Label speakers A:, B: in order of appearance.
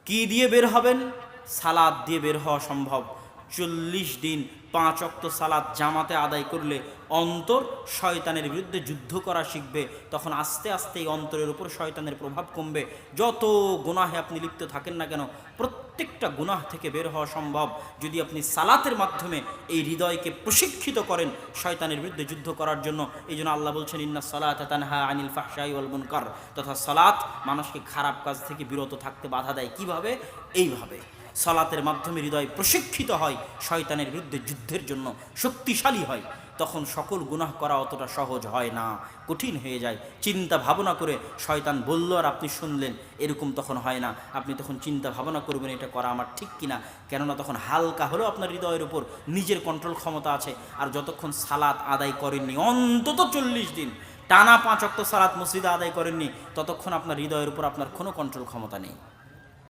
A: কি দিয়ে বের হবেন? সালাত দিয়ে বের হওয়া সম্ভব। 40 দিন 5 ওয়াক্ত সালাত জামাতে আদায় করলে অন্তর শয়তানের বিরুদ্ধে যুদ্ধ করা শিখবে। তখন আস্তে আস্তে এই অন্তরের উপর শয়তানের প্রভাব কমবে। যত গুনাহে আপনি লিপ্ত থাকেন না কেন, প্রত্যেকটা গুনাহ থেকে বের হওয়া সম্ভব যদি আপনি সালাতের মাধ্যমে এই হৃদয়কে প্রশিক্ষিত করেন শয়তানের বিরুদ্ধে যুদ্ধ করার জন্য। এই জন্য আল্লাহ বলছেন, ইন্না সালাতা তানহা আনিল ফাহশাই ওয়াল মুনকার, তথা সালাত মানুষকে খারাপ কাজ থেকে বিরত থাকতে বাধা দেয়। কিভাবে? এইভাবে সালাতের মাধ্যমে হৃদয় প্রশিক্ষিত হয়, শয়তানের বিরুদ্ধে যুদ্ধের জন্য শক্তিশালী হয়। তখন সকল গুনাহ করা অতটা সহজ হয় না, কঠিন হয়ে যায়। চিন্তা ভাবনা করে শয়তান বলল আর আপনি শুনলেন, এরকম তখন হয় না। আপনি তখন চিন্তা ভাবনা করবেন এটা করা আমার ঠিক কিনা, কেননা তখন হালকা হলেও আপনার হৃদয়ের উপর নিজের কন্ট্রোল ক্ষমতা আছে। আর যতক্ষণ সালাত আদায় করেননি, অন্তত 40 দিন টানা 5 ওয়াক্ত সালাত মসজিদে আদায় করেননি, ততক্ষণ আপনার হৃদয়ের উপর আপনার কোনো কন্ট্রোল ক্ষমতা নেই।